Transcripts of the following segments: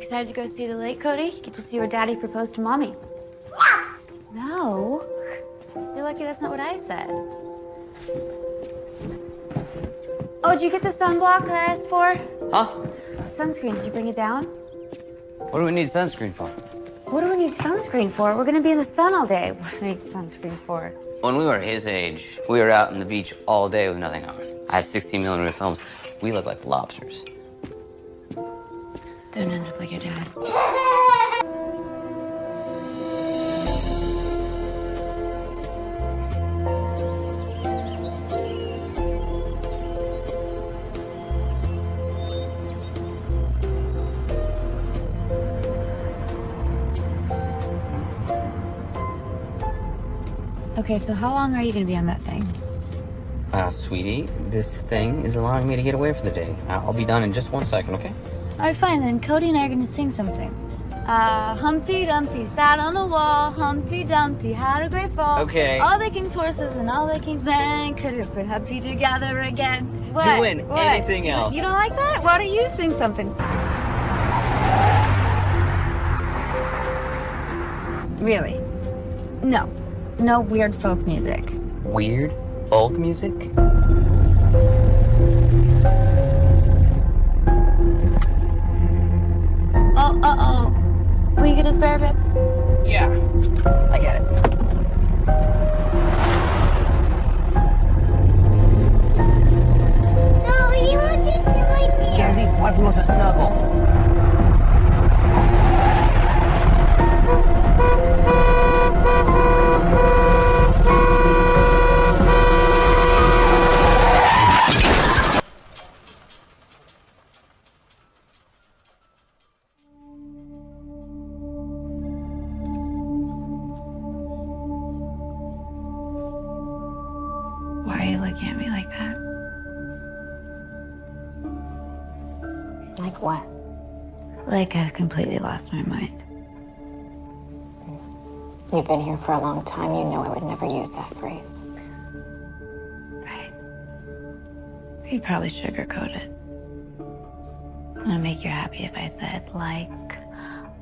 Excited to go see the lake, Cody? Get to see where Daddy proposed to Mommy. No. You're lucky that's not what I said. Oh, did you get the sunblock that I asked for? Huh? The sunscreen, did you bring it down? What do we need sunscreen for? What do we need sunscreen for? We're gonna be in the sun all day. What do we need sunscreen for? When we were his age, we were out on the beach all day with nothing on. I have 16mm films. We look like lobsters. Don't end up like your dad. Okay, so how long are you gonna be on that thing? Sweetie, this thing is allowing me to get away for the day. I'll be done in just 1 second, okay? All right, fine then. Cody and I are gonna sing something. Humpty Dumpty sat on a wall. Humpty Dumpty had a great fall. Okay. All the king's horses and all the king's men couldn't put Humpty together again. What? You win anything else. You don't like that? Why don't you sing something? Really? No. No weird folk music. Weird folk music? Oh, uh-oh. Will you get a spare bit? Yeah, I get it. No, you want to sit right there. Jazzy, what if he wants to snuggle? Why are you looking at me like that? Like what? Like I've completely lost my mind. You've been here for a long time. You know I would never use that phrase. Right. You'd probably sugarcoat it. Would it make you happy if I said, like,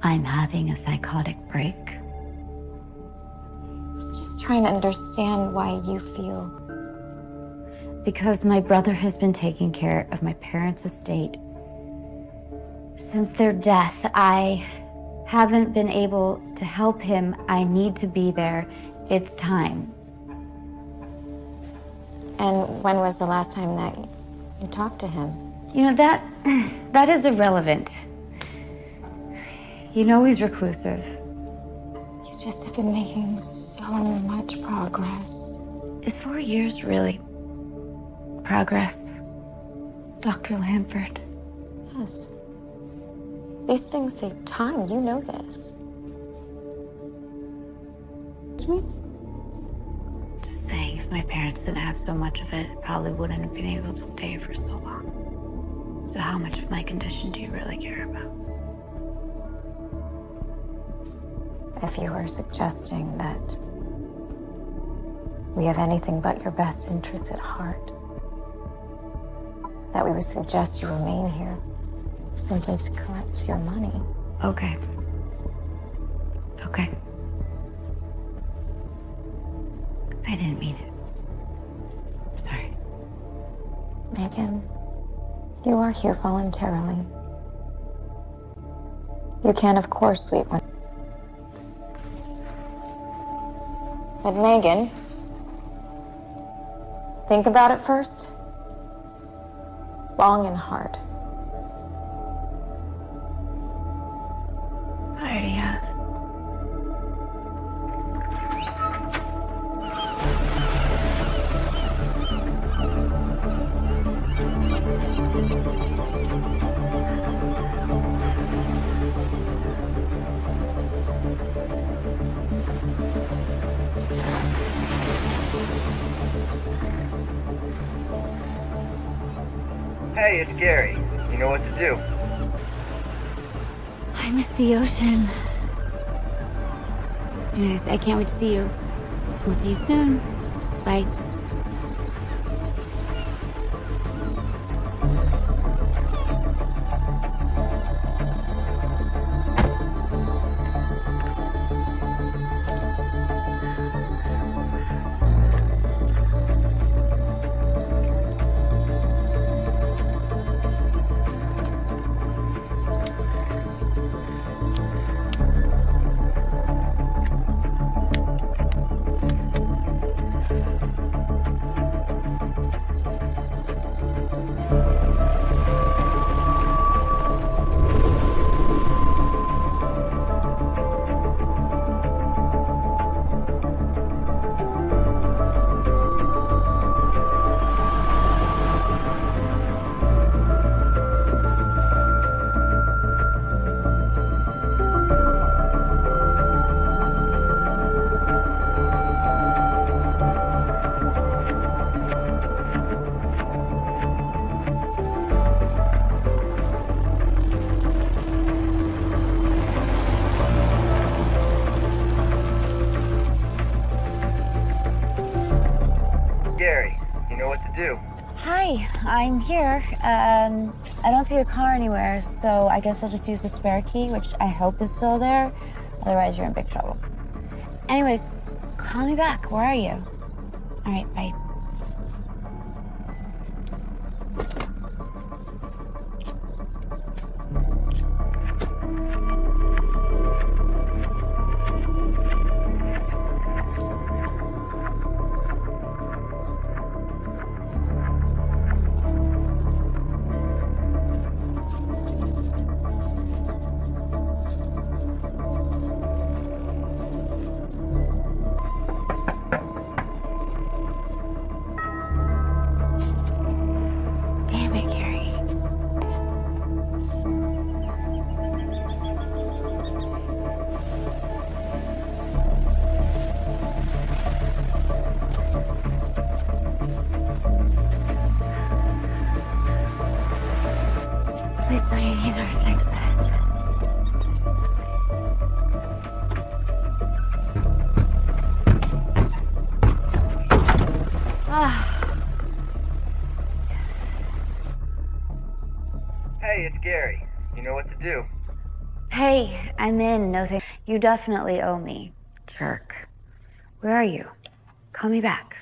I'm having a psychotic break? Just trying to understand why you feel. Because my brother has been taking care of my parents' estate. Since their death, I haven't been able to help him. I need to be there. It's time. And when was the last time that you talked to him? You know, that is irrelevant. You know he's reclusive. You just have been making so much progress. Is 4 years really progress, Dr. Lamford? Yes. These things take time. You know this. Just saying, if my parents didn't have so much of it, I probably wouldn't have been able to stay for so long. So how much of my condition do you really care about? If you were suggesting that we have anything but your best interests at heart, that we would suggest you remain here simply to collect your money. Okay. Okay. I didn't mean it. Sorry. Megan, you are here voluntarily. You can, of course, leave when... But Megan, think about it first. Long and hard. I already have. Hey, it's Gary. You know what to do. I miss the ocean. Anyways, I can't wait to see you. We'll see you soon. Bye. do. Hi, I'm here. I don't see your car anywhere, so I guess I'll just use the spare key, which I hope is still there. Otherwise, you're in big trouble. Anyways, call me back. Where are you? All right, bye. Damn it, Gary. Please don't you know fix this. Hey, it's Gary. You know what to do. Hey, I'm in. No thank. You definitely owe me, jerk. Where are you? Call me back.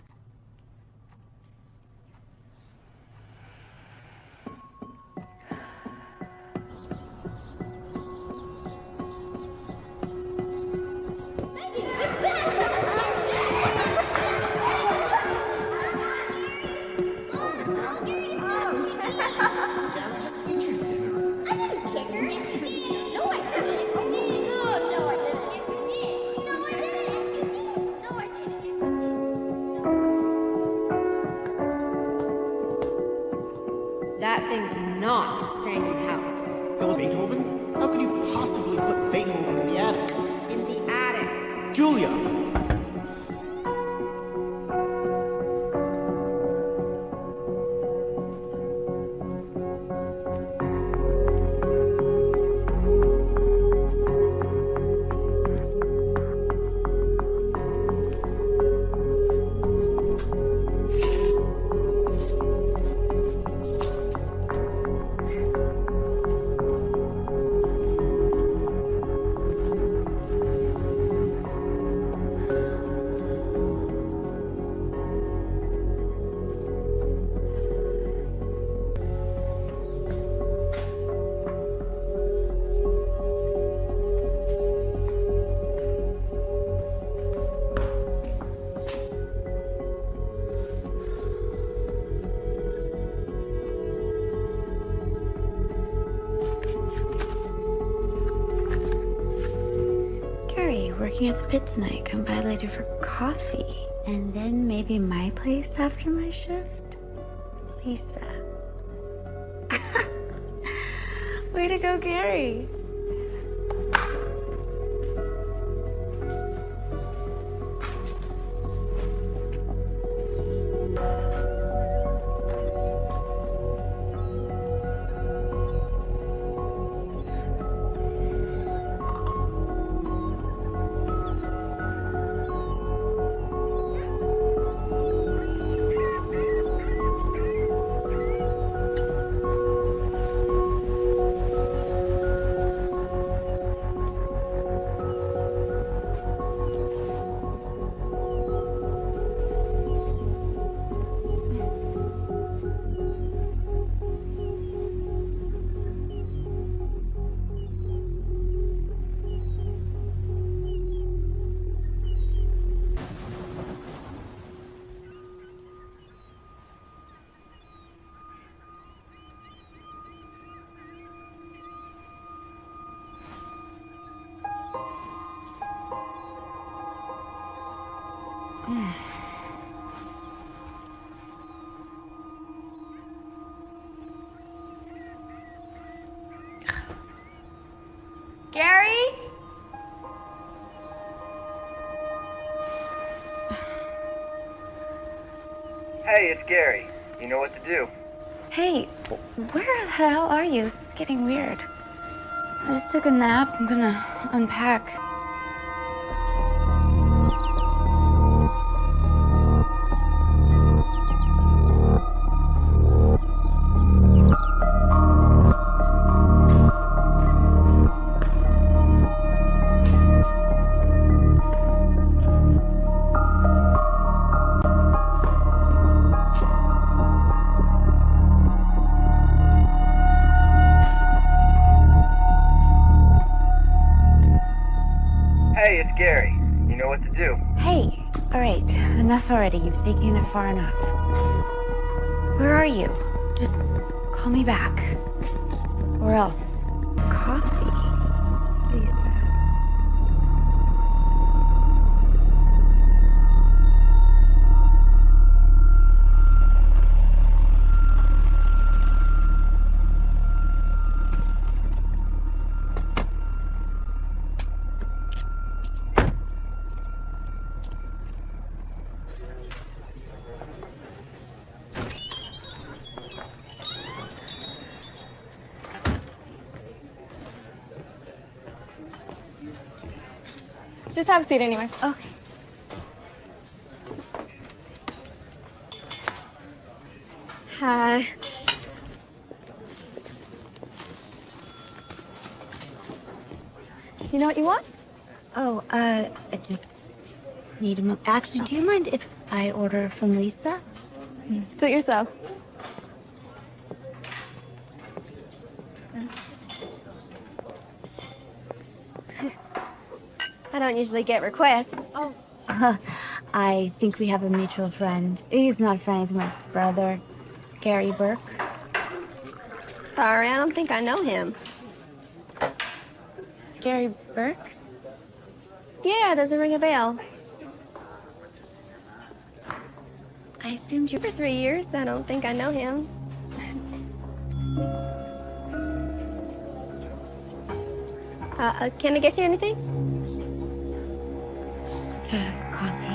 That thing's not staying in the house. That was Beethoven? How could you possibly put Beethoven in the attic? In the attic. Julia! Gary, working at the pit tonight. Come by later for coffee. And then maybe my place after my shift? Lisa. Way to go, Gary. Gary? Hey, it's Gary. You know what to do. Hey, where the hell are you? This is getting weird. I just took a nap. I'm gonna unpack. Hey, all right, enough already. You've taken it far enough. Where are you? Just call me back. Or else. Coffee. Lisa. Just have a seat anyway. Okay. Hi. You know what you want? Oh, I just need a moment. Actually, do you mind if I order from Lisa? Suit yourself. I don't usually get requests. Oh. I think we have a mutual friend. He's not a friend, he's my brother, Gary Burke. Sorry, I don't think I know him. Gary Burke? Yeah, doesn't ring a bell. I assumed you For 3 years, I don't think I know him. Can I get you anything? just coffee.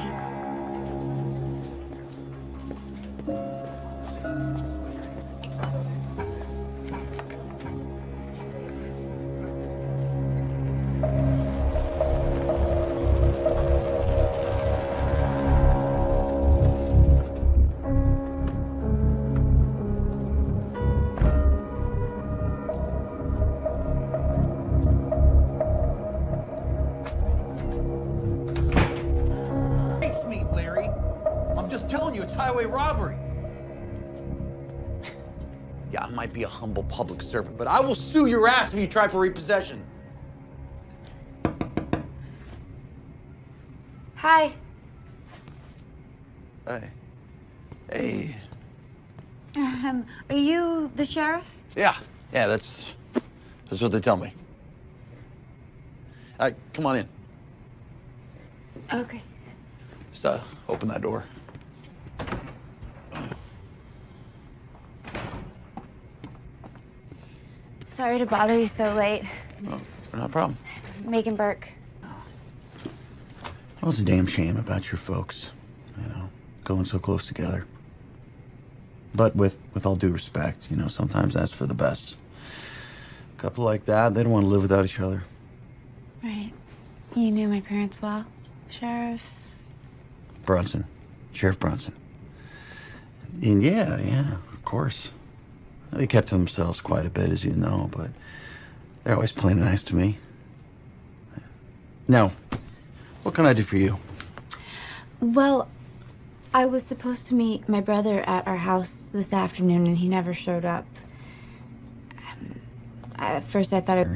Thanks me, Larry. I'm just telling you, it's highway robbery. Yeah, I might be a humble public servant, but I will sue your ass if you try for repossession. Hi. Hey. Hey. Are you the sheriff? Yeah, that's what they tell me. All right, come on in. Okay. Just open that door. Sorry to bother you so late. Oh, not a problem. Megan Burke. Well, it's a damn shame about your folks, going so close together. But with all due respect, sometimes that's for the best. A couple like that, they don't want to live without each other. Right. You knew my parents well, Sheriff? Brunson. Sheriff Brunson. And yeah, of course. They kept to themselves quite a bit, as you know, but they're always plain nice to me. Now, what can I do for you? Well, I was supposed to meet my brother at our house this afternoon, and he never showed up. At first, I thought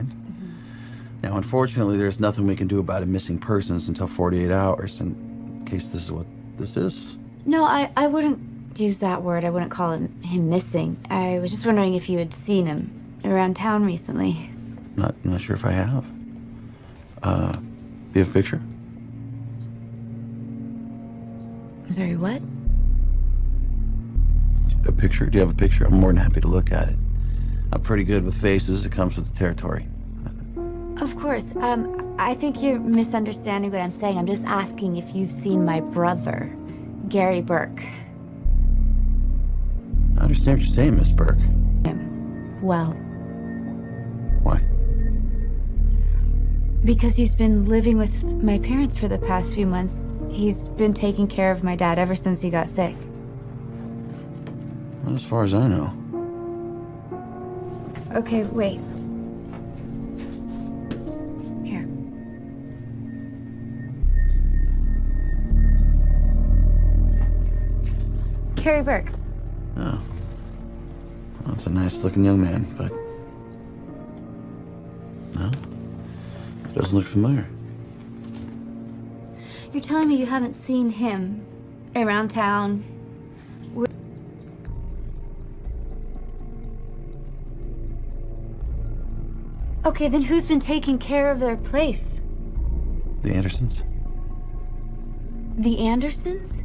Now, unfortunately, there's nothing we can do about a missing persons until 48 hours, in case this is what this is. No, I wouldn't use that word. I wouldn't call him missing. I was just wondering if you had seen him around town recently. Not sure if I have. Do you have a picture? Sorry, what? A picture? Do you have a picture? I'm more than happy to look at it. I'm pretty good with faces. It comes with the territory. Of course. I think you're misunderstanding what I'm saying. I'm just asking if you've seen my brother, Gary Burke. I understand what you're saying, Miss Burke. Well, Why? because he's been living with my parents for the past few months. He's been taking care of my dad ever since he got sick. Not as far as I know. Okay, wait. Here. Gary Burke. Oh. Well, that's a nice-looking young man, but... No? It doesn't look familiar. You're telling me you haven't seen him around town? Okay, then who's been taking care of their place? The Andersons. The Andersons?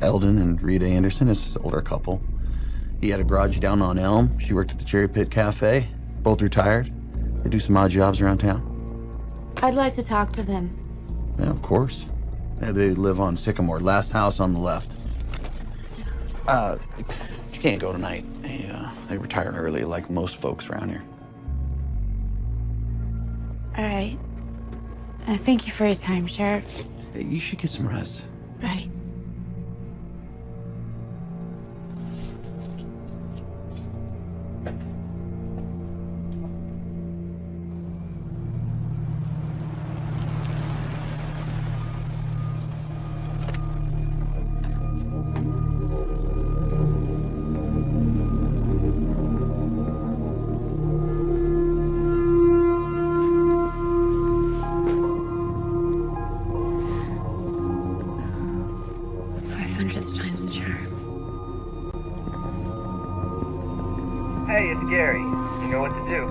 Eldon and Rita Anderson is an older couple. He had a garage down on Elm. She worked at the Cherry Pit Cafe. Both retired. They do some odd jobs around town. I'd like to talk to them. Yeah, of course. Yeah, they live on Sycamore, last house on the left. You can't go tonight. They retire early, like most folks around here. All right. Thank you for your time, Sheriff. Hey, you should get some rest. Right. Hey, it's Gary. You know what to do.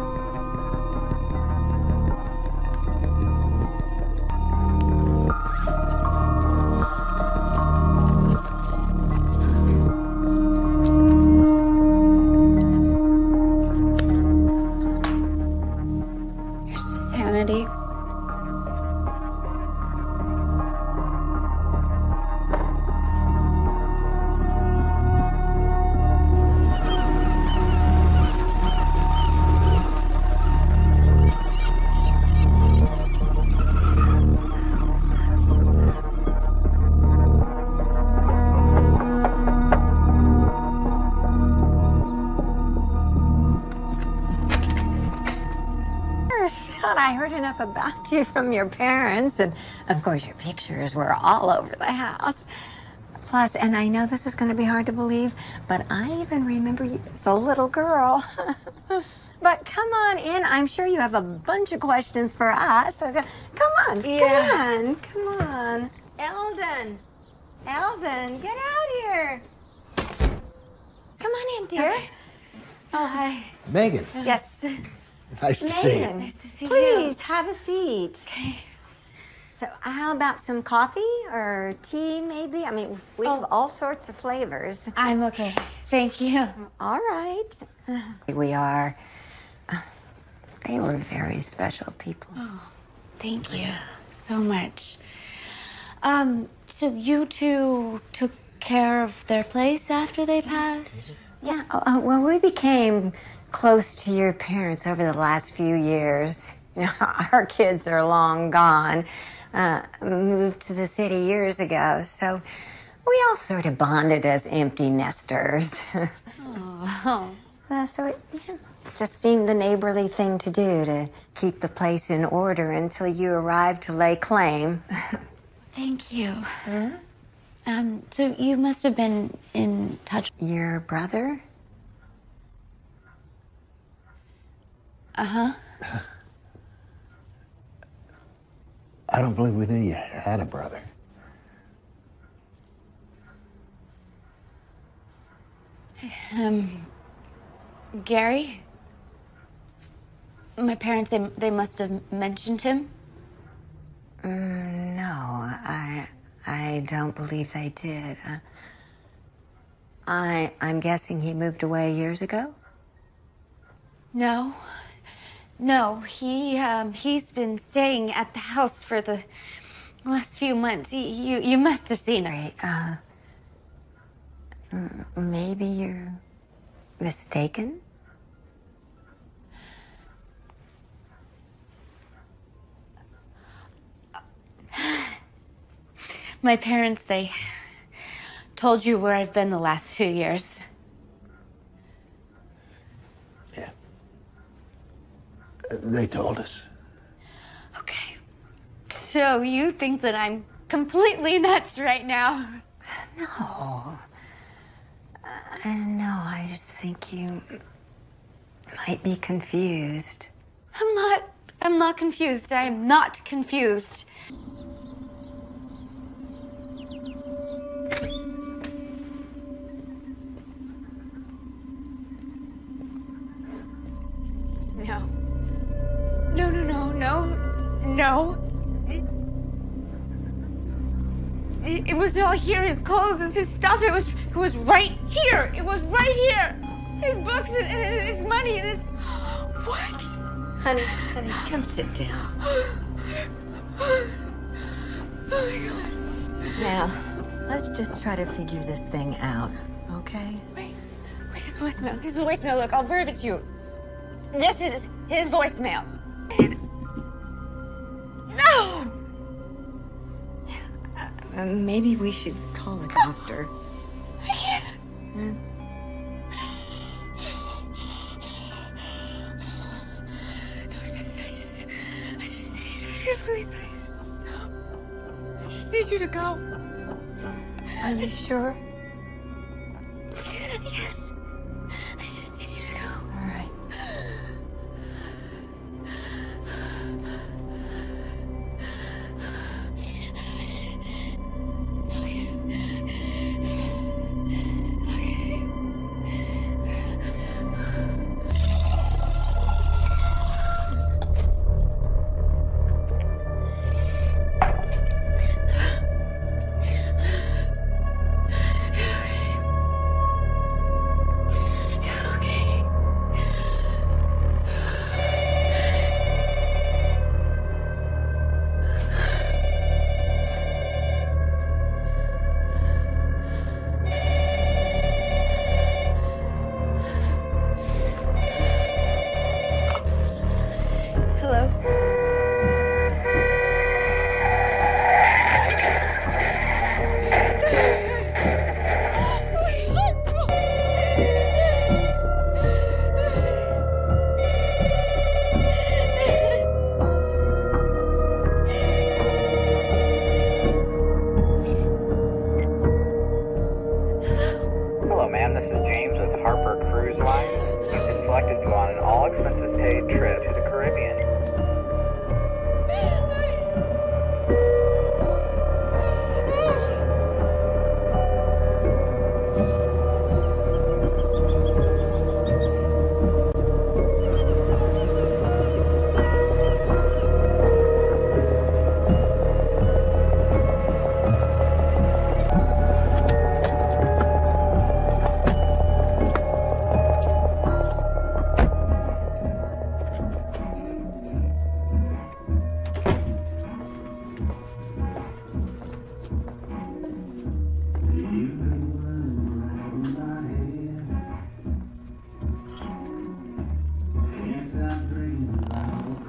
Here's to sanity. I heard enough about you from your parents, and of course your pictures were all over the house. Plus, and I know this is going to be hard to believe, but I even remember you as a little girl. But come on in. I'm sure you have a bunch of questions for us. So come on, come on. Eldon, get out here. Come on in, dear. Okay. Oh, hi. Megan, Yes. nice to see you. Nice to see you. Please have a seat. Okay. So how about some coffee or tea, maybe? I mean, we have all sorts of flavors. I'm okay. Thank you. All right. We are. They were very special people. Oh, thank you so much. So you two took care of their place after they passed? Yeah, well, we became close to your parents over the last few years. You know, our kids are long gone. Moved to the city years ago, so we all sort of bonded as empty nesters. Oh. So it just seemed the neighborly thing to do to keep the place in order until you arrived to lay claim. Thank you. So you must have been in touch. Your brother? Uh-huh. I don't believe we knew you had a brother. Gary? My parents, they must have mentioned him. No, I don't believe they did. I'm guessing he moved away years ago? No, he's been staying at the house for the last few months. You must have seen him. Right, maybe you're mistaken? My parents, they told you where I've been the last few years. Yeah. They told us. Okay. So you think that I'm completely nuts right now? No. No, I just think you might be confused. I'm not confused. I am not confused. still here. His clothes, his stuff. It was right here. It was right here. His books and his money and his. What? Honey, come sit down. Oh my God. Now, let's just try to figure this thing out, okay? Wait, his voicemail. His voicemail. Look, I'll prove it to you. This is his voicemail. No! Maybe we should call a doctor. I can't. I just need, please. I just need you to go. Are you sure? Yes. I just need you to go. All right. Hello? Hello, ma'am. This is James with Harper Cruise Lines. You've been selected to go on an all-expenses-paid trip to the Caribbean.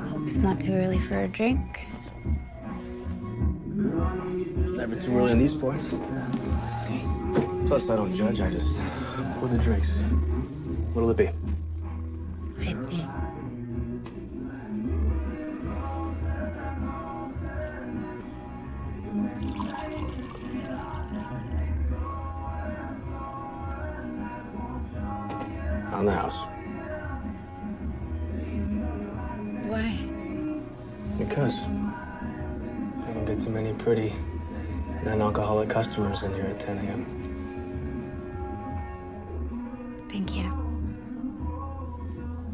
Hope it's not too early for a drink. Never too early in these parts. Plus, I don't judge. I just pour the drinks. What'll it be? Iced tea. On the house. Why? Because I don't get too many pretty non-alcoholic customers in here at 10 a.m. Thank you.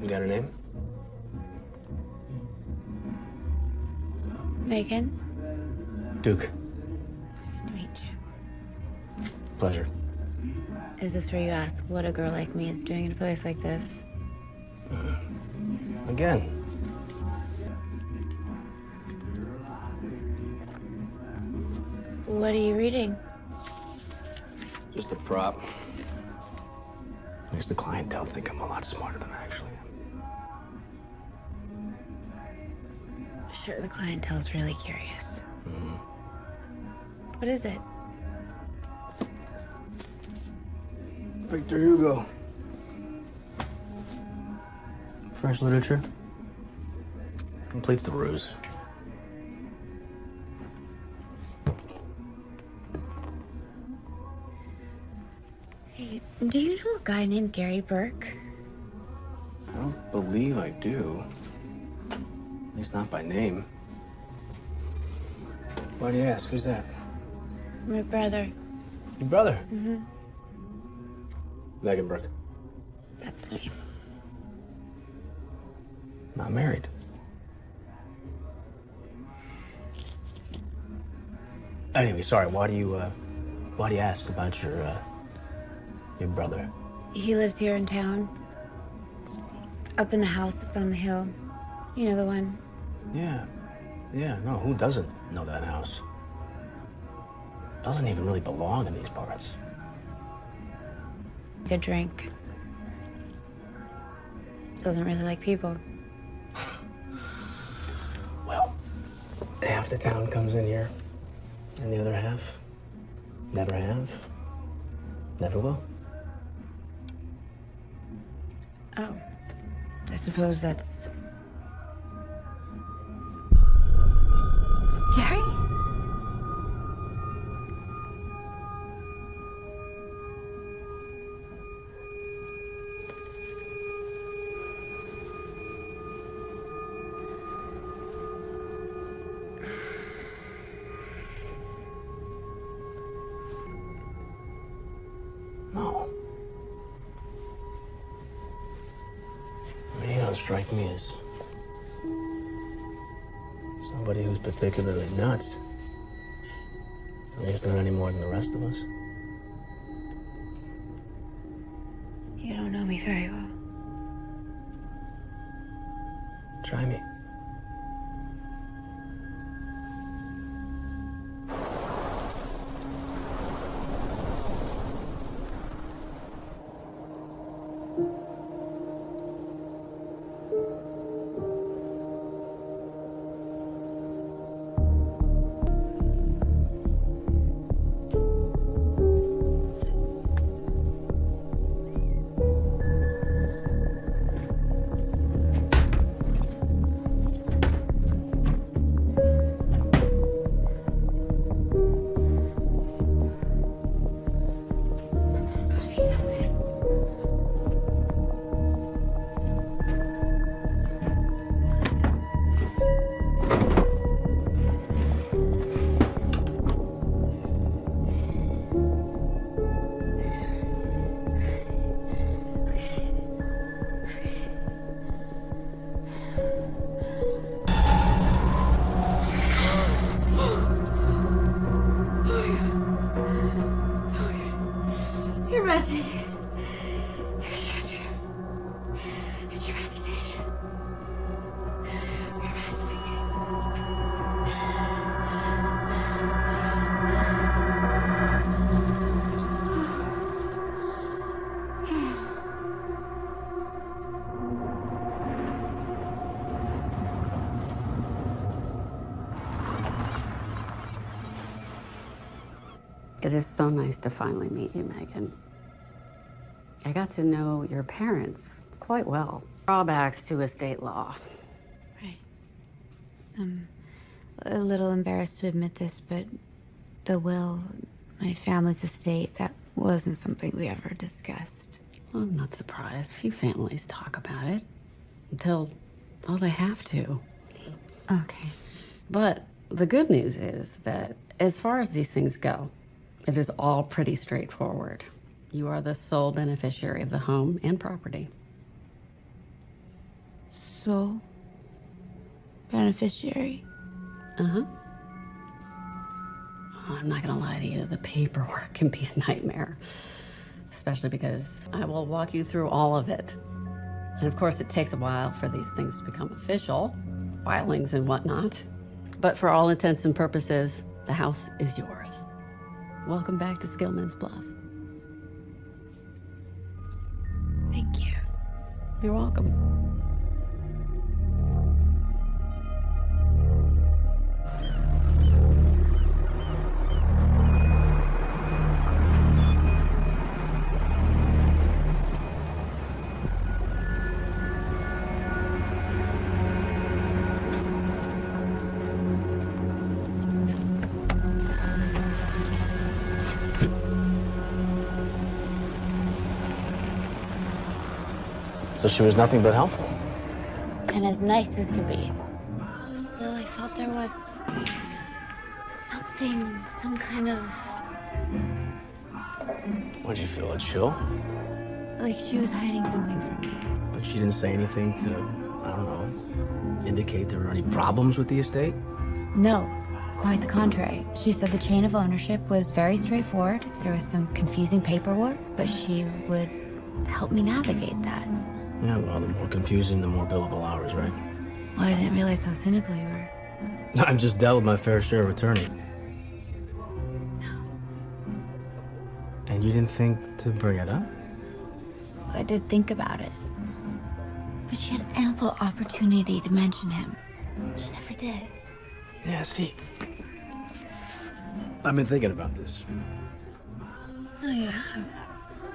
You got a name? Megan? Duke. Nice to meet you. Pleasure. Is this where you ask what a girl like me is doing in a place like this? Again. What are you reading? Just a prop. Makes the clientele think I'm a lot smarter than I actually am. Sure, the clientele's really curious. What is it? Victor Hugo. French literature. Completes the ruse. Hey, do you know a guy named Gary Burke? I don't believe I do. At least not by name. Why do you ask? Who's that? My brother. Your brother? Mm-hmm. Megan Burke. That's me. Not married. Anyway, sorry, why do you Why do you ask about your brother? He lives here in town. Up in the house that's on the hill. You know the one. Yeah. Yeah, no, who doesn't know that house? Doesn't even really belong in these parts. Good drink. Doesn't really like people. Well, half the town comes in here, and the other half never have, never will. Oh. I suppose that's... Gary? No. I mean, you don't strike me as somebody who's particularly nuts. At least not any more than the rest of us. You don't know me very well. Try me. You're imagining. It's your imagination. You're imagining It is so nice to finally meet you, Megan. I got to know your parents quite well. Drawbacks to estate law. Right. I'm a little embarrassed to admit this, but the will, my family's estate, that wasn't something we ever discussed. Well, I'm not surprised. Few families talk about it until, well, they have to. Okay. But the good news is that as far as these things go, it is all pretty straightforward. You are the sole beneficiary of the home and property. Sole beneficiary? Uh-huh. Oh, I'm not gonna lie to you, the paperwork can be a nightmare. Especially because I will walk you through all of it. And of course, it takes a while for these things to become official, filings and whatnot. But for all intents and purposes, the house is yours. Welcome back to Skillman's Bluff. Thank you. You're welcome. So she was nothing but helpful. And as nice as could be. Still, I felt there was something, some kind of... What'd you feel, a chill? like she was hiding something from me. But she didn't say anything to, I don't know, indicate there were any problems with the estate? No. Quite the contrary. She said the chain of ownership was very straightforward. There was some confusing paperwork, but she would help me navigate that. Yeah, well, the more confusing, the more billable hours, right? Well, I didn't realize how cynical you were. I've just dealt with my fair share of attorney. And you didn't think to bring it up? I did think about it. But she had ample opportunity to mention him. She never did. Yeah, see, I've been thinking about this. Oh, you have?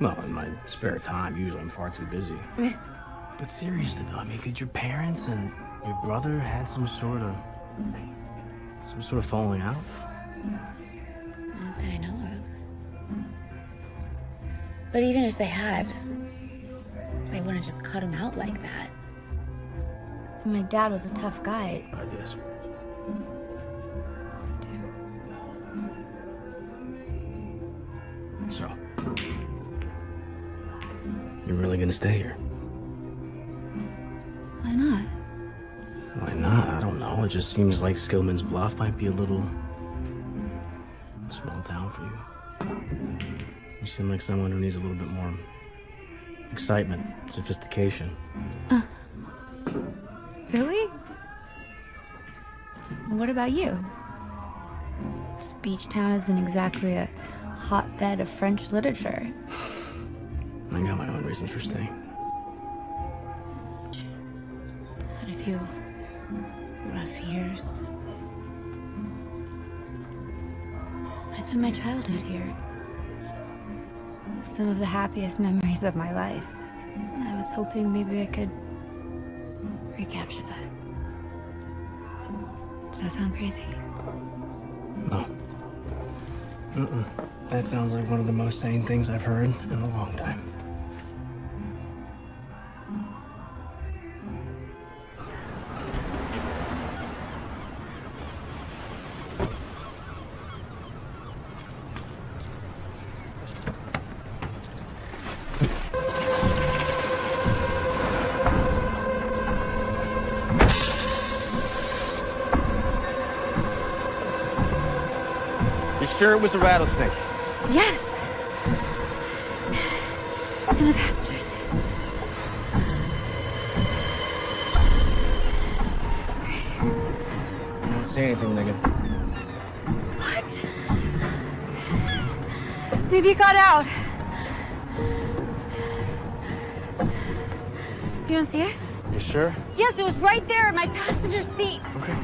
Well, in my spare time, usually I'm far too busy. But seriously, though, I mean, could your parents and your brother had some sort of falling out? Not that I know of. But even if they had, they wouldn't just cut him out like that. My dad was a tough guy. I guess. So, you're really gonna stay here? Why not? Why not? I don't know. It just seems like Skillman's Bluff might be a little small town for you. You seem like someone who needs a little bit more excitement, sophistication. Really? What about you? This beach town isn't exactly a hotbed of French literature. I got my own reasons for staying. Had a few rough years. I spent my childhood here. Some of the happiest memories of my life. I was hoping maybe I could recapture that. Does that sound crazy? No. That sounds like one of the most sane things I've heard in a long time. Sure it was a rattlesnake? Yes. In the passenger seat. I don't see anything, Megan. What? Maybe it got out. You don't see it? You sure? Yes, it was right there in my passenger seat. Okay.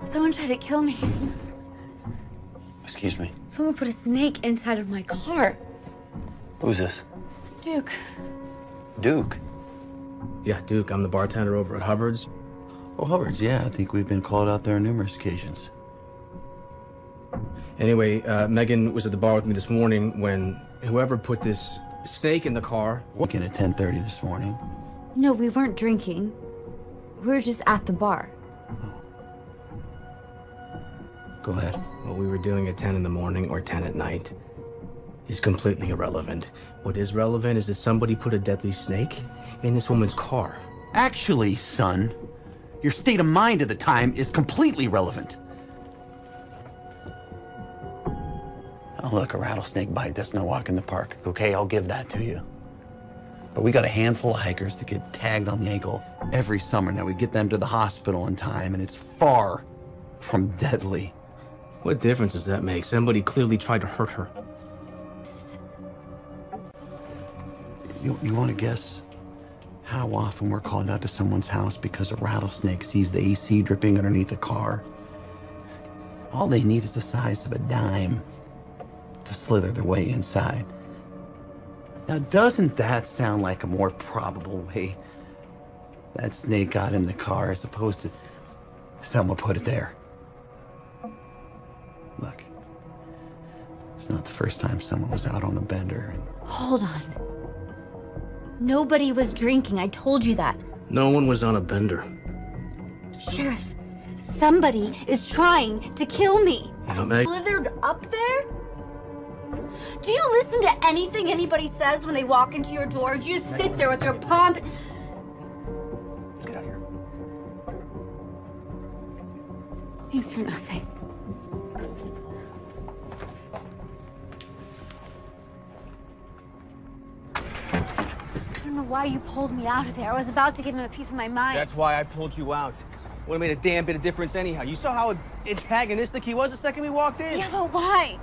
Someone tried to kill me. Excuse me. Someone put a snake inside of my car. Who's this? It's Duke. Duke. Yeah, Duke. I'm the bartender over at Hubbard's. Oh, Hubbard's, yeah. I think we've been called out there on numerous occasions. Anyway, Megan was at the bar with me this morning when whoever put this snake in the car... Walking at 10:30 this morning. No, we weren't drinking. We were just at the bar. Go ahead. What we were doing at 10 in the morning or 10 at night is completely irrelevant. What is relevant is that somebody put a deadly snake in this woman's car. Actually, son, your state of mind at the time is completely relevant. Oh, look, a rattlesnake bite, that's no walk in the park. Okay, I'll give that to you. But we got a handful of hikers that get tagged on the ankle every summer. Now, we get them to the hospital in time, and it's far from deadly. What difference does that make? Somebody clearly tried to hurt her. You want to guess how often we're called out to someone's house because a rattlesnake sees the AC dripping underneath a car? All they need is the size of a dime to slither their way inside. Now, doesn't that sound like a more probable way that snake got in the car as opposed to someone put it there? Look, it's not the first time someone was out on a bender. Hold on. Nobody was drinking. I told you that. No one was on a bender. Sheriff, somebody is trying to kill me. You know, Meg? Slithered up there? Do you listen to anything anybody says when they walk into your door? Do you just sit there with your palm? Let's get out of here. Thanks for nothing. I don't know why you pulled me out of there. I was about to give him a piece of my mind. That's why I pulled you out. Would've made a damn bit of difference anyhow. You saw how antagonistic he was the second we walked in? Yeah, but why?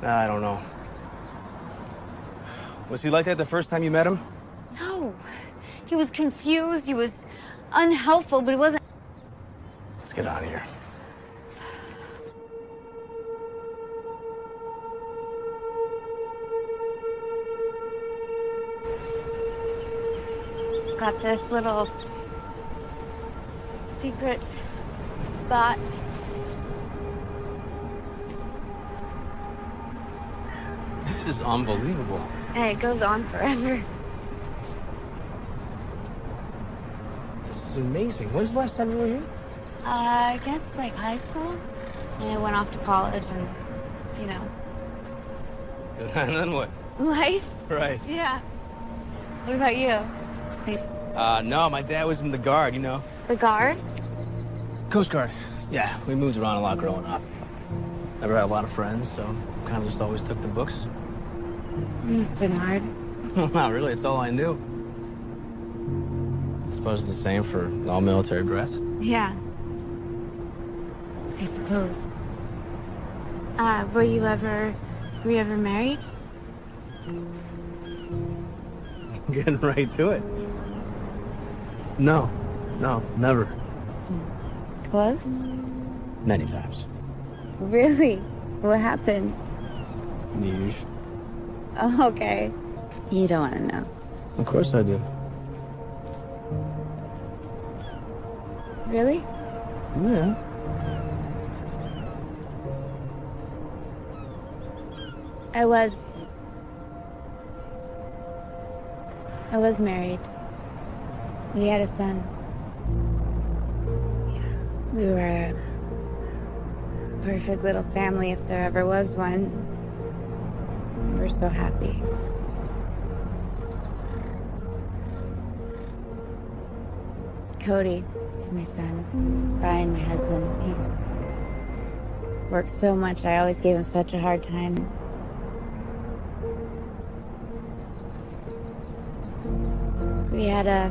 I don't know. Was he like that the first time you met him? No. He was confused. He was unhelpful, but he wasn't. Let's get out of here. Got this little secret spot. This is unbelievable. And it goes on forever. This is amazing. When's the last time you were here? I guess like high school. And I went off to college and, you know. And then what? Life? Right. Yeah. What about you? No, my dad was in the Guard, you know. The Guard? Coast Guard. Yeah, we moved around a lot growing up. Never had a lot of friends, so kind of just always took the books. It's been hard. Not really, it's all I knew. I suppose it's the same for all military brats. Yeah. I suppose. Were you ever married? Getting right to it. No, never. Close? Many times. Really? What happened? Huge. Oh, okay. You don't want to know. Of course I do. Really? Yeah. I was married. We had a son. Yeah. We were a perfect little family if there ever was one. We're so happy. Cody is my son. Brian, my husband. He worked so much. I always gave him such a hard time. We had a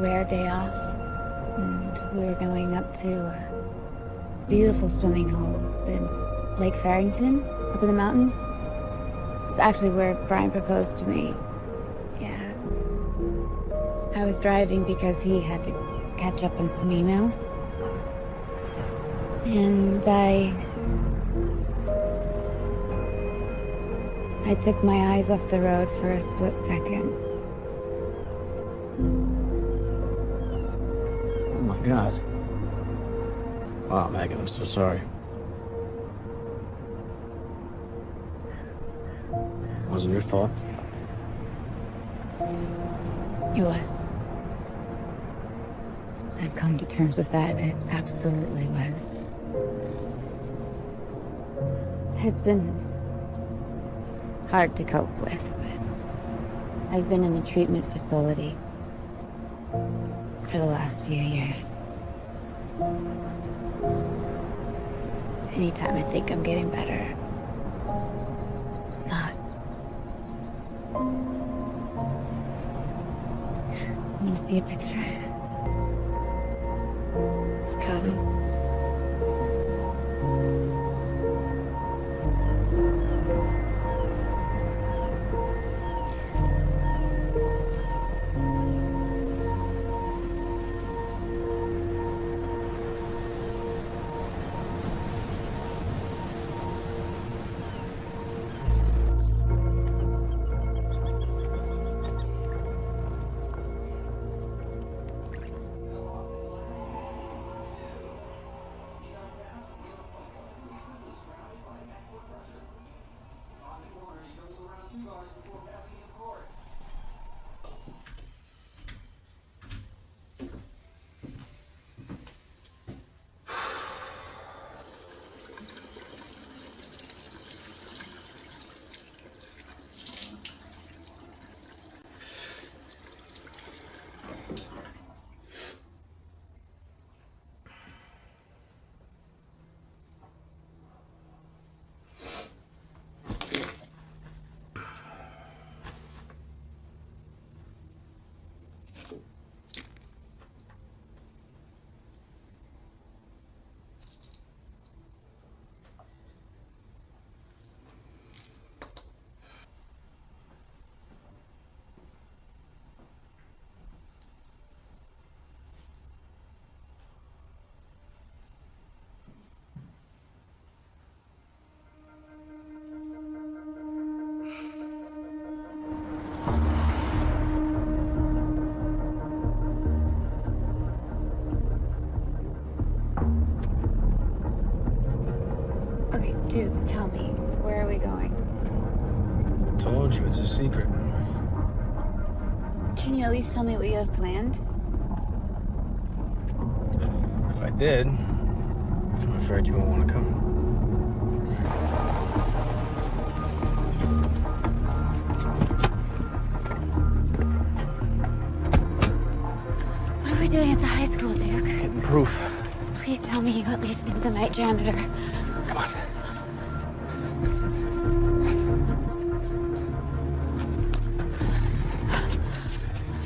rare day off, and we were going up to a beautiful swimming hole in Lake Farrington, up in the mountains. It's actually where Brian proposed to me. Yeah. I was driving because he had to catch up on some emails. And I took my eyes off the road for a split second. Oh my God. Wow, Megan, I'm so sorry. Wasn't your fault. It was. I've come to terms with that. It absolutely was. It's been hard to cope with, but I've been in a treatment facility for the last few years. Anytime I think I'm getting better, not. You see a picture? It's coming. Okay, Duke, tell me, where are we going? Told you, it's a secret. Can you at least tell me what you have planned? If I did, I'm afraid you won't want to come. What are we doing at the high school, Duke? Getting proof. Please tell me you at least know the night janitor. Come on.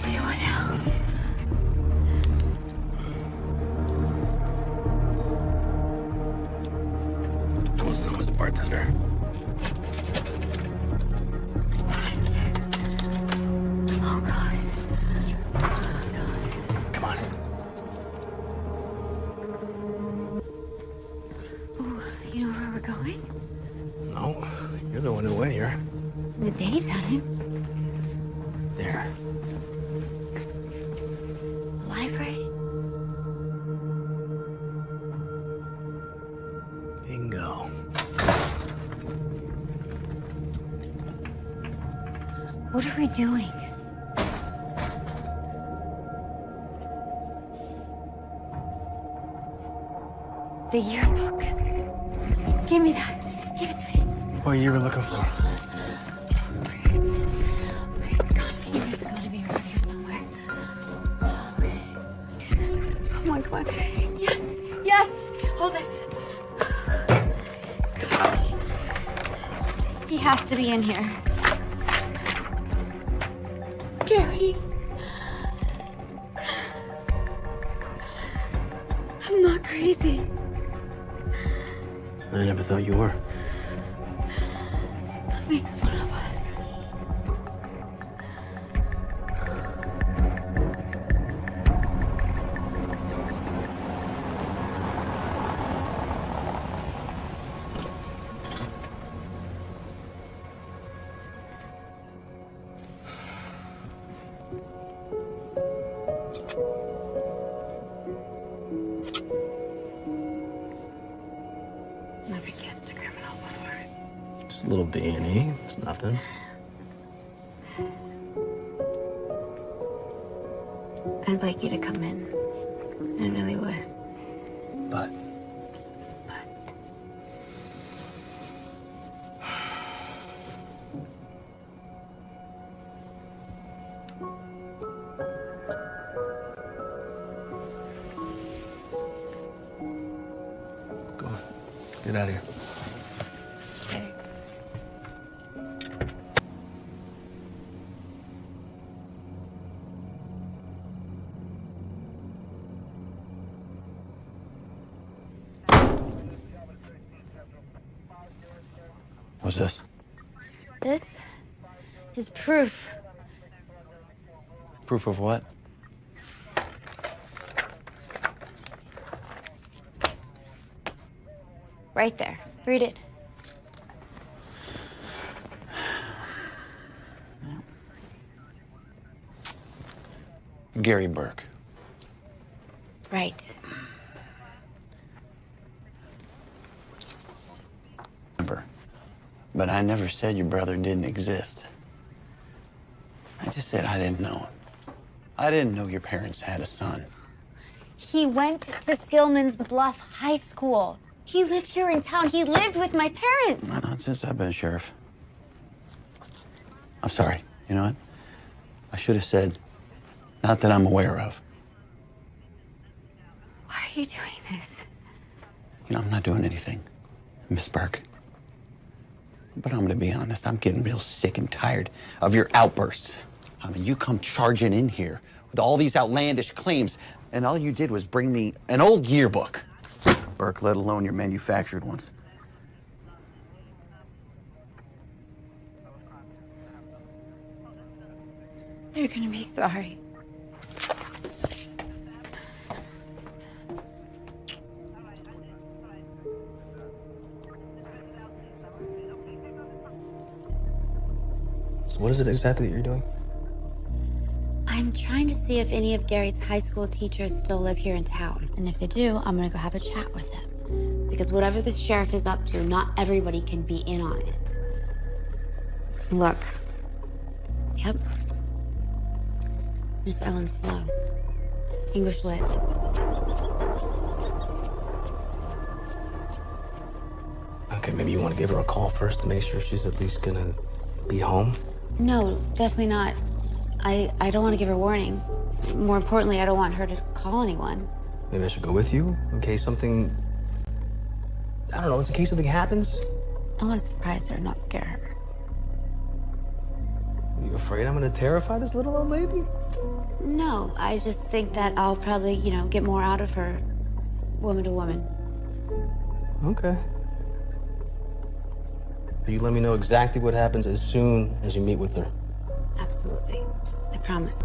Okay, what now? What's known as the bartender. What? Oh, God. Come on. Ooh, you know where we're going? No, you're the one who went here. In the daytime? There. The library? Bingo. What are we doing? The yearbook. Give me that. Give it to me. What you were looking for? Where is it? It's gotta be. There's gotta be around here somewhere. Okay. Come on, come on. Yes, yes. Hold this. It's gotta be. He has to be in here. Gary. I'm not crazy. I never thought you were. That makes one of us. Never kissed a criminal before. Just a little B&E. It's nothing. I'd like you to come in. I really would. But go on. Get out of here. What's this? This is proof. Proof of what? Right there. Read it. Gary Burke. Right. But I never said your brother didn't exist. I just said I didn't know him. I didn't know your parents had a son. He went to Skillman's Bluff High School. He lived here in town. He lived with my parents. Not since I've been sheriff. I'm sorry. You know what? I should have said, not that I'm aware of. Why are you doing this? You know, I'm not doing anything, Miss Burke. But I'm gonna be honest, I'm getting real sick and tired of your outbursts. I mean, you come charging in here with all these outlandish claims, and all you did was bring me an old yearbook. Burke, let alone your manufactured ones. You're gonna be sorry. So what is it exactly that you're doing? I'm trying to see if any of Gary's high school teachers still live here in town. And if they do, I'm gonna go have a chat with them. Because whatever the sheriff is up to, not everybody can be in on it. Look. Yep. Miss Ellen Slow. English Lit. Okay, maybe you want to give her a call first to make sure she's at least gonna be home? No, definitely not. I don't want to give her warning. More importantly, I don't want her to call anyone. Maybe I should go with you in case something... I don't know, in case something happens? I want to surprise her, not scare her. Are you afraid I'm gonna terrify this little old lady? No, I just think that I'll probably, get more out of her woman to woman. Okay. But you let me know exactly what happens as soon as you meet with her. Absolutely. I promise.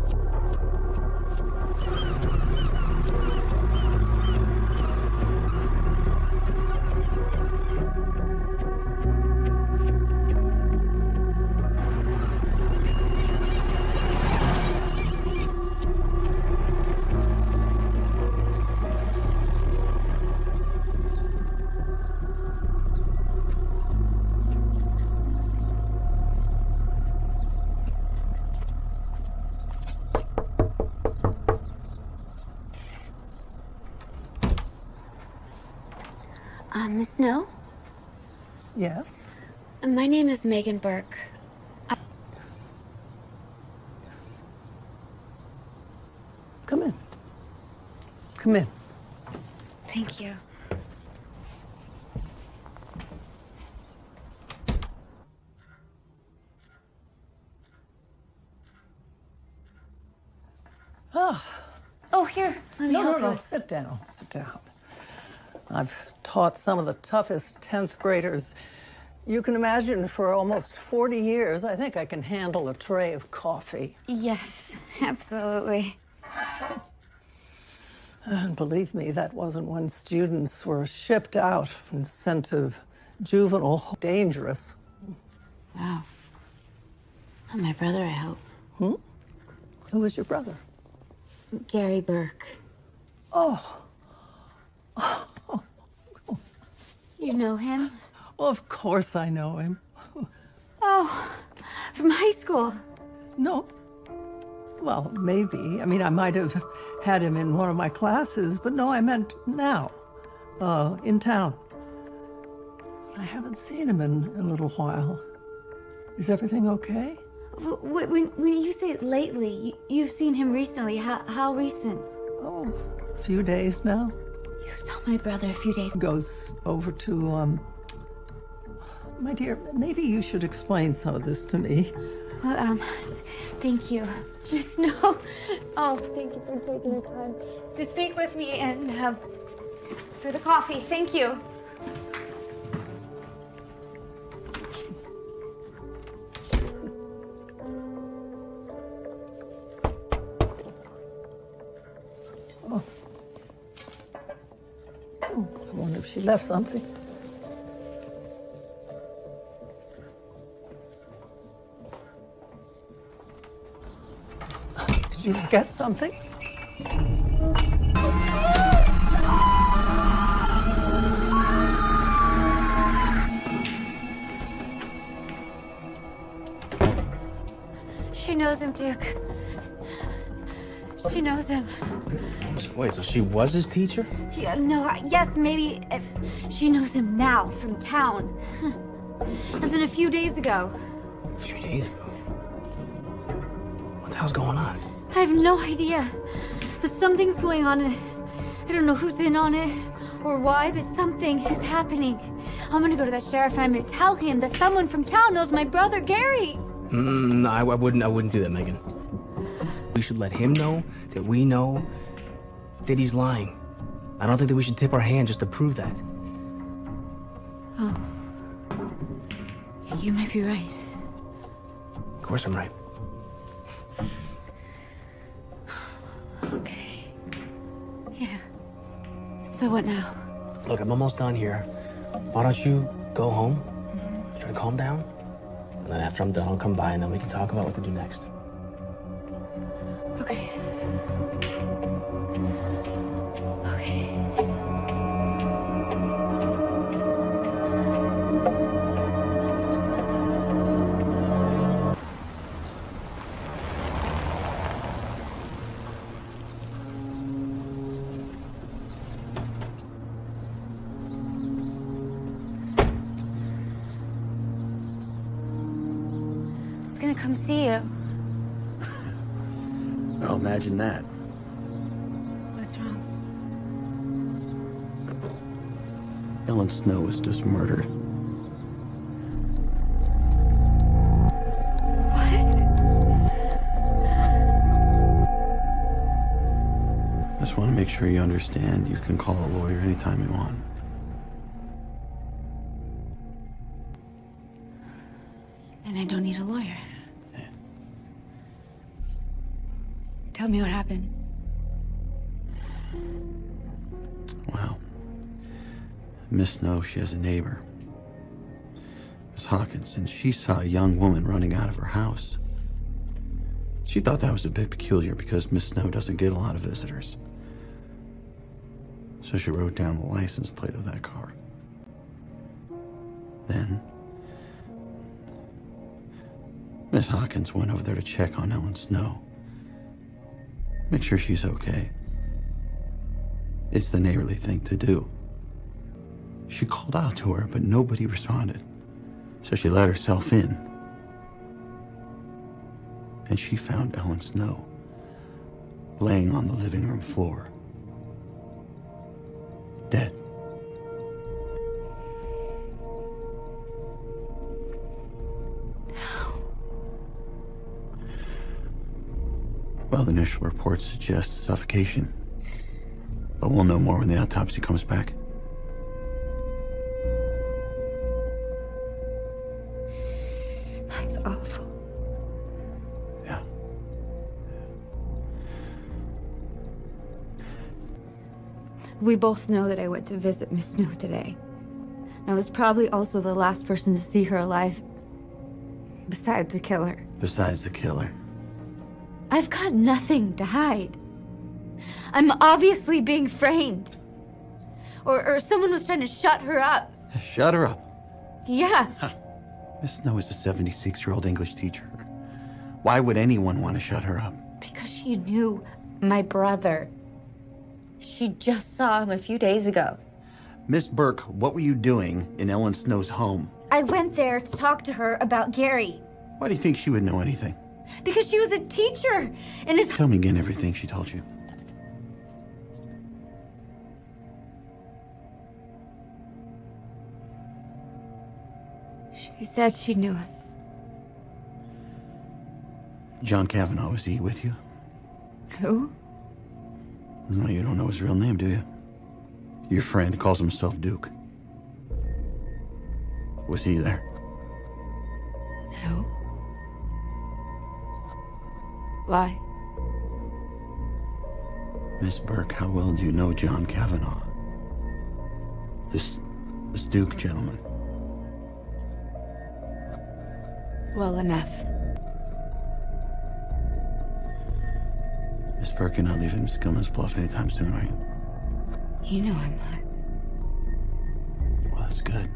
Miss Snow? Yes? My name is Megan Burke. Come in. Come in. Thank you. Oh, here. Let me help No. you. Sit down. Sit down. I've taught some of the toughest 10th graders you can imagine for almost 40 years. I think I can handle a tray of coffee. Yes, absolutely. And believe me, that wasn't when students were shipped out and sent to juvenile. Dangerous. Wow. Not my brother, I hope. Who was your brother? Gary Burke. Oh. You know him? Well, of course I know him. Oh, from high school. No. Well, maybe. I mean, I might have had him in one of my classes, but no, I meant now, in town. I haven't seen him in a little while. Is everything okay? When you say lately, you've seen him recently. How recent? Oh, a few days now. You saw my brother a few days ago. Goes over to, my dear, maybe you should explain some of this to me. Well, thank you. Just know. Oh, thank you for taking the time to speak with me and for the coffee. Thank you. I wonder if she left something. Did you forget something? She knows him, Duke. She knows him. Wait, so she was his teacher? Yeah, no, yes, maybe. She knows him now from town. As in a few days ago. A few days ago? What the hell's going on? I have no idea. But something's going on. I don't know who's in on it or why, but something is happening. I'm gonna go to that sheriff and I'm gonna tell him that someone from town knows my brother, Gary. No, I wouldn't do that, Megan. We should let him know that we know that he's lying. I don't think that we should tip our hand just to prove that. Oh. You might be right. Of course I'm right. Okay. Yeah. So what now? Look, I'm almost done here. Why don't you go home, try to calm down, and then after I'm done, I'll come by and then we can talk about what to do next. Okay. Gonna come see you. Oh, imagine that. What's wrong? Ellen Snow was just murdered. What? I just want to make sure you understand you can call a lawyer anytime you want. Then I don't need a lawyer. Tell me what happened. Wow. Miss Snow, she has a neighbor, Miss Hawkins, and she saw a young woman running out of her house. She thought that was a bit peculiar because Miss Snow doesn't get a lot of visitors. So she wrote down the license plate of that car. Then, Miss Hawkins went over there to check on Ellen Snow. Make sure she's okay. It's the neighborly thing to do. She called out to her, but nobody responded. So she let herself in. And she found Ellen Snow laying on the living room floor, dead. Well, the initial reports suggest suffocation. But we'll know more when the autopsy comes back. That's awful. Yeah. We both know that I went to visit Miss Snow today. I was probably also the last person to see her alive, besides the killer. Besides the killer. I've got nothing to hide. I'm obviously being framed. Or someone was trying to shut her up. Shut her up. Yeah. Miss Snow is a 76-year-old English teacher. Why would anyone want to shut her up? Because she knew my brother. She just saw him a few days ago. Miss Burke, what were you doing in Ellen Snow's home? I went there to talk to her about Gary. Why do you think she would know anything? Because she was a teacher and his... Tell me again everything she told you. She said she knew him. John Kavanaugh, was he with you? Who? No, you don't know his real name, do you? Your friend calls himself Duke. Was he there? No. Why? Miss Burke, how well do you know John Kavanaugh? This Duke gentleman. Well enough. Miss Burke, you're not leaving Mr. Gilman's bluff anytime soon, are you? You know I'm not. Well, that's good.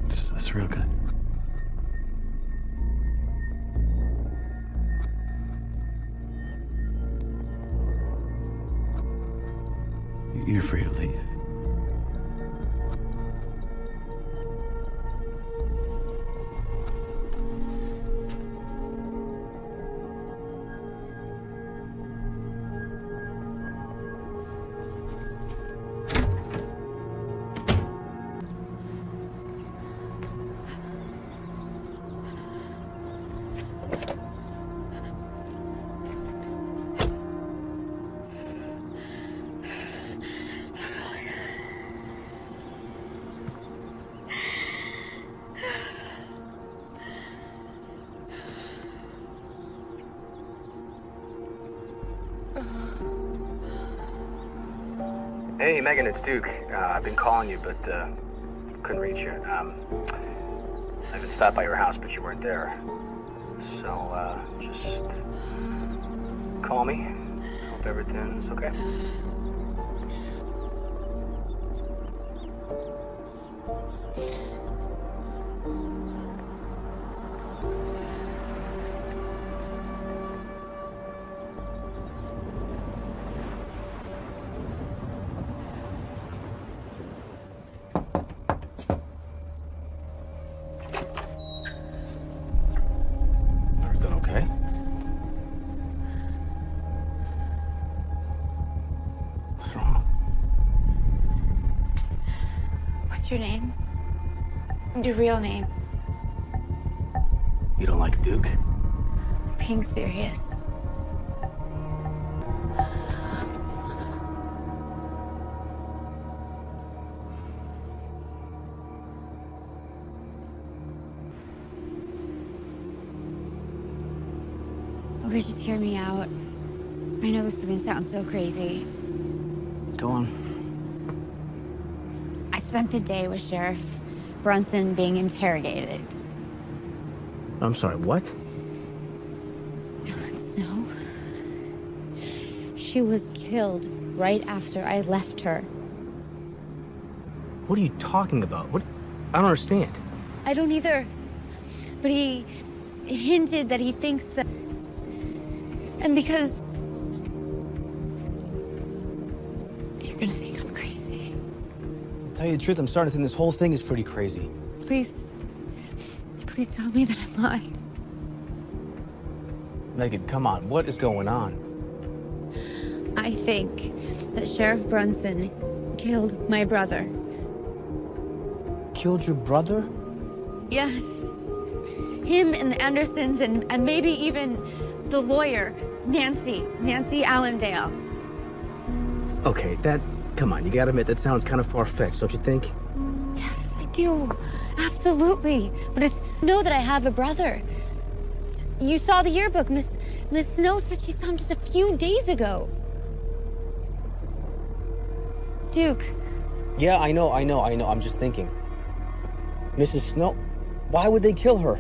That's real good. You're free to leave. Hey, Megan, it's Duke. I've been calling you, but couldn't reach you. I even stopped by your house, but you weren't there. So, just call me. Hope everything's okay. Everything okay? What's wrong? What's your name? Your real name? You don't like Duke? Being serious. Okay, just hear me out. I know this is gonna sound so crazy. Go on. I spent the day with Sheriff Brunson being interrogated. I'm sorry, what? Snow. She was killed right after I left her. What are you talking about? What? I don't understand. I don't either. But he hinted that he thinks that... And because... You're gonna think I'm crazy. To tell you the truth, I'm starting to think this whole thing is pretty crazy. Please tell me that I'm not. Megan, come on, what is going on? I think that Sheriff Brunson killed my brother. Killed your brother? Yes. Him and the Andersons and maybe even the lawyer, Nancy Allendale. Okay, come on, you gotta admit, that sounds kind of far-fetched, don't you think? Yes, I do. Absolutely. But know that I have a brother. You saw the yearbook. Miss Snow said she saw him just a few days ago. Duke. Yeah, I know. I'm just thinking. Mrs. Snow, why would they kill her?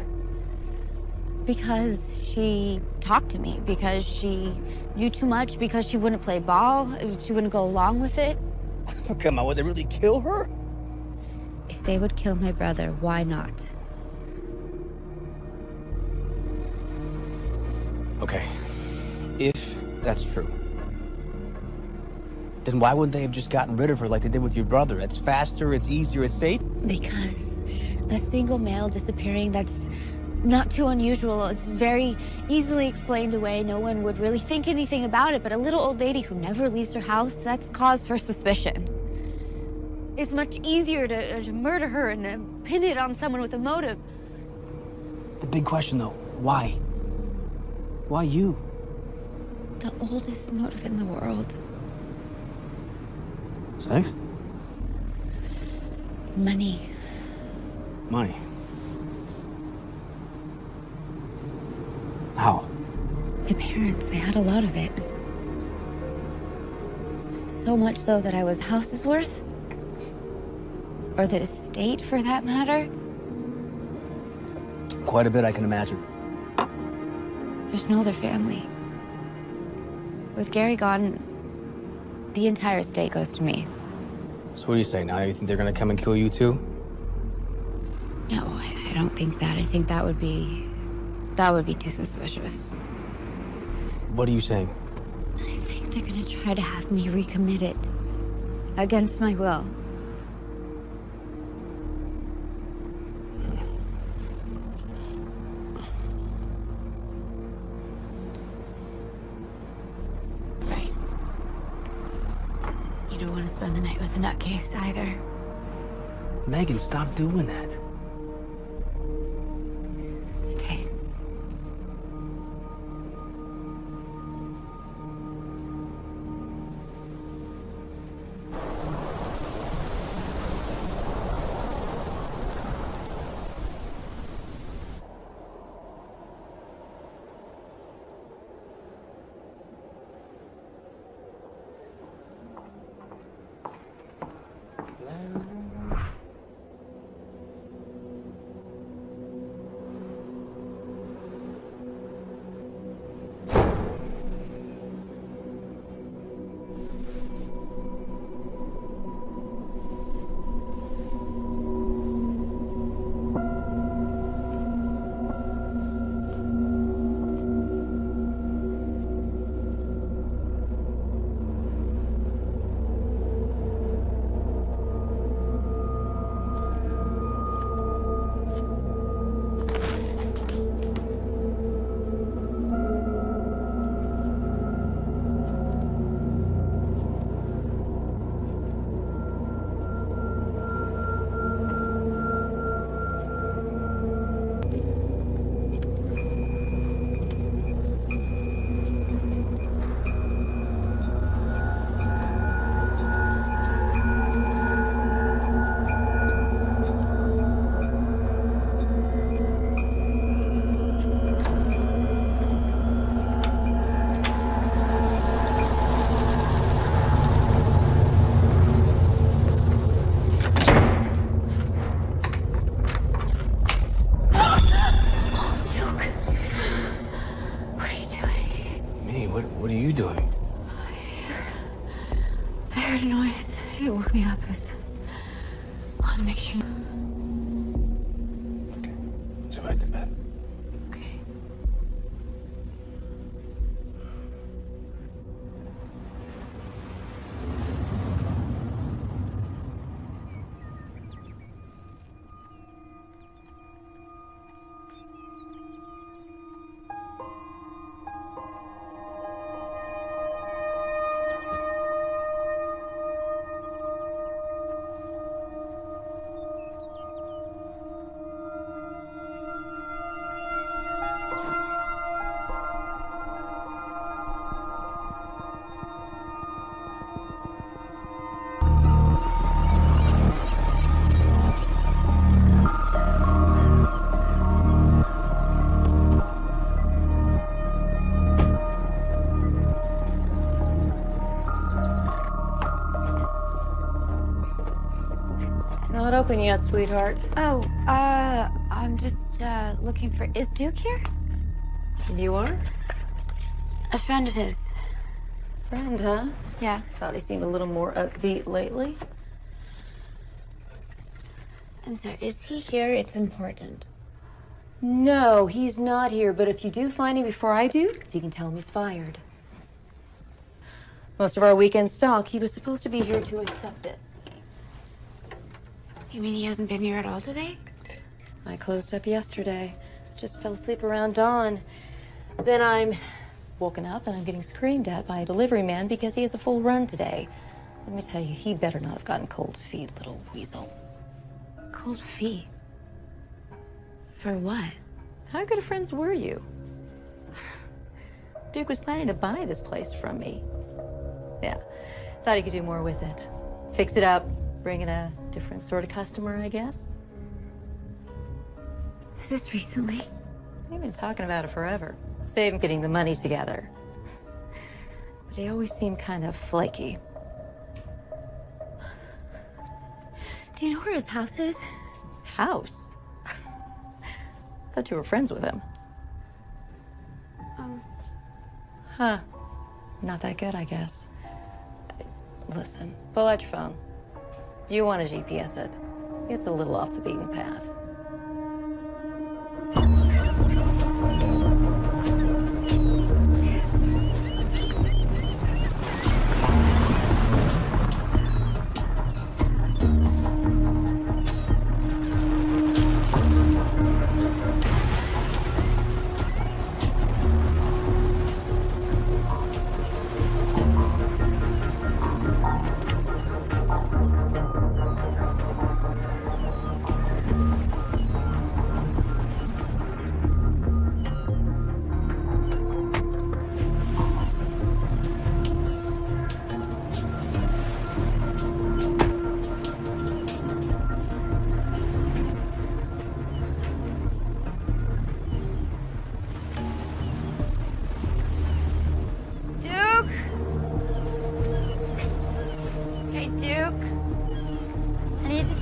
Because she talked to me. Because she knew too much. Because she wouldn't play ball. She wouldn't go along with it. Come on, would they really kill her? If they would kill my brother, why not? Okay, if that's true, then why wouldn't they have just gotten rid of her like they did with your brother? It's faster, it's easier, it's safe. Because a single male disappearing, that's not too unusual. It's very easily explained away. No one would really think anything about it. But a little old lady who never leaves her house, that's cause for suspicion. It's much easier to murder her and to pin it on someone with a motive. The big question, though, why? Why you? The oldest motive in the world. Sex? Money. Money. How? My parents, they had a lot of it. So much so that I was house's worth. Or the estate, for that matter. Quite a bit, I can imagine. There's no other family. With Gary gone, the entire estate goes to me. So what do you say now? You think they're gonna come and kill you too? No, I don't think that. I think that would be too suspicious. What are you saying? I think they're gonna try to have me recommitted. Against my will. You don't want to spend the night with a nutcase either. Megan, stop doing that. Stay. What are you doing? I heard a noise. It woke me up. I wanted to make sure. Okay. Let's go back to bed. Okay. Not open yet, sweetheart. Oh, I'm just looking for. Is Duke here? You are? A friend of his. Friend, huh? Yeah. Thought he seemed a little more upbeat lately. I'm sorry. Is he here? It's important. No, he's not here, but if you do find him before I do, you can tell him he's fired. Most of our weekend stock, he was supposed to be here to accept it. You mean he hasn't been here at all today? I closed up yesterday. Just fell asleep around dawn. Then I'm woken up and I'm getting screamed at by a delivery man because he has a full run today. Let me tell you, he better not have gotten cold feet, little weasel. Cold feet? For what? How good of friends were you? Duke was planning to buy this place from me. Yeah, thought he could do more with it. Fix it up, bring in a different sort of customer, I guess. Is this recently? We've been talking about it forever. Save him getting the money together. But he always seemed kind of flaky. Do you know where his house is? House? Thought you were friends with him. Huh. Not that good, I guess. Listen, pull out your phone. You want to GPS it. It's a little off the beaten path.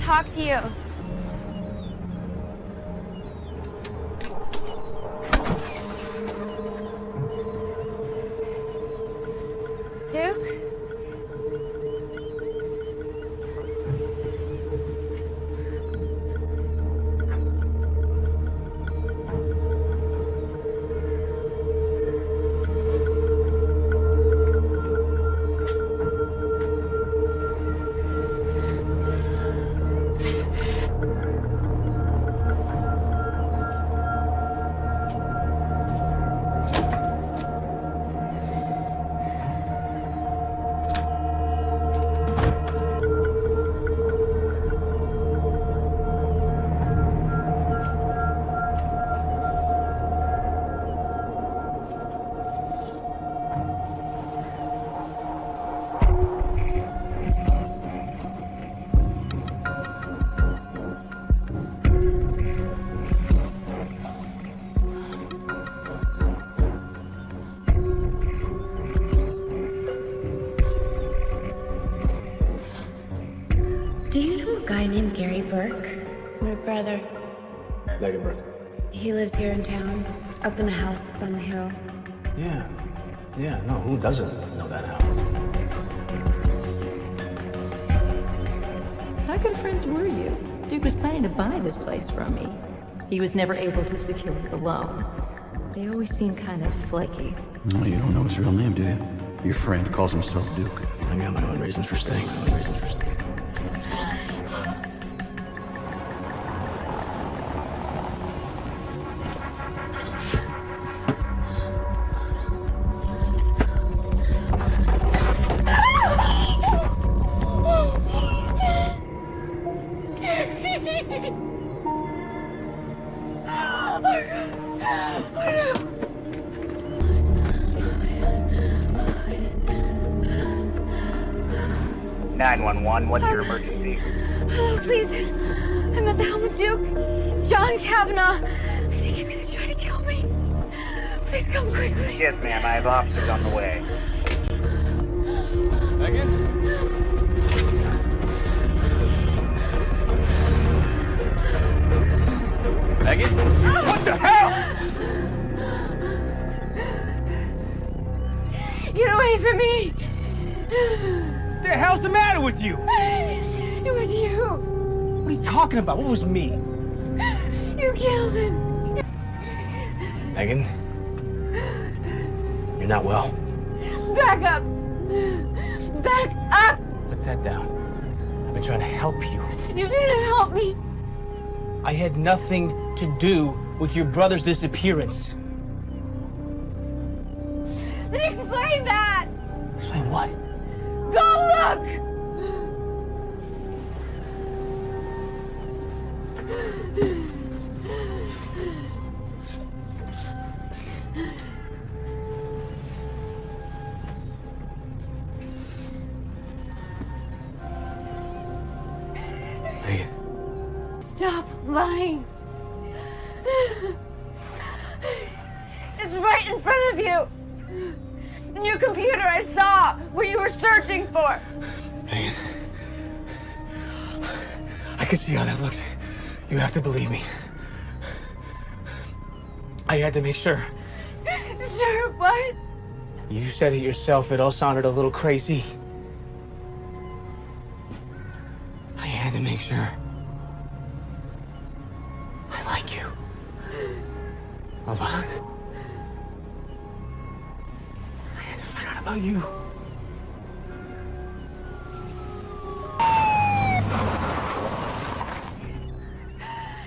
Talk to you. Duke? Do you know a guy named Gary Burke? My brother. Megan Burke. He lives here in town, up in the house that's on the hill. Yeah. Yeah, no, who doesn't know that how? How good friends were you? Duke was planning to buy this place from me. He was never able to secure the loan. They always seem kind of flaky. Well, you don't know his real name, do you? Your friend calls himself Duke. I got my own reasons for staying. 911, what's your emergency? Hello, please. I'm at the helm of Duke. John Kavanaugh. I think he's gonna try to kill me. Please come quickly. Yes, ma'am, I have officers on the way. Megan? Megan? What the hell? Get away from me! What the hell's the matter with you? It was you. What are you talking about? What was me? You killed him. Megan? You're not well. Back up. Back up. Put that down. I've been trying to help you. You need to help me. I had nothing to do with your brother's disappearance. Then explain that. Explain what? Go look. Megan. Stop lying. It's right in front of you. In your computer, I saw what you were searching for. Megan. I can see how that looks. You have to believe me. I had to make sure. Sure, what? You said it yourself. It all sounded a little crazy. I had to make sure. I like you. A lot. I had to find out about you.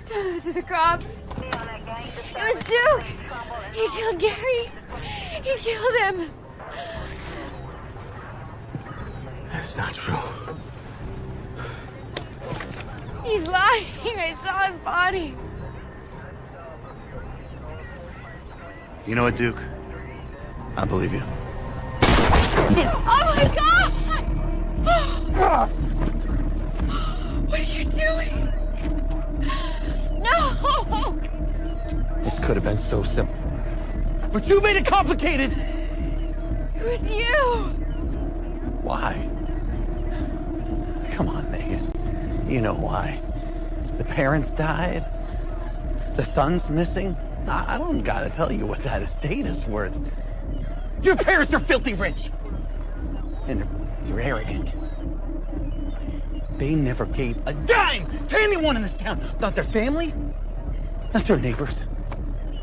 Tell it to the cops. It was Duke. He killed Gary. He killed him. That's not true. He's lying. I saw his body. You know what, Duke? I believe you. Oh my God! What are you doing? No! This could have been so simple. But you made it complicated! It was you! Why? Come on, Megan. You know why. The parents died. The son's missing. I don't gotta tell you what that estate is worth. Your parents are filthy rich. And they're arrogant. They never gave a dime to anyone in this town. Not their family, not their neighbors,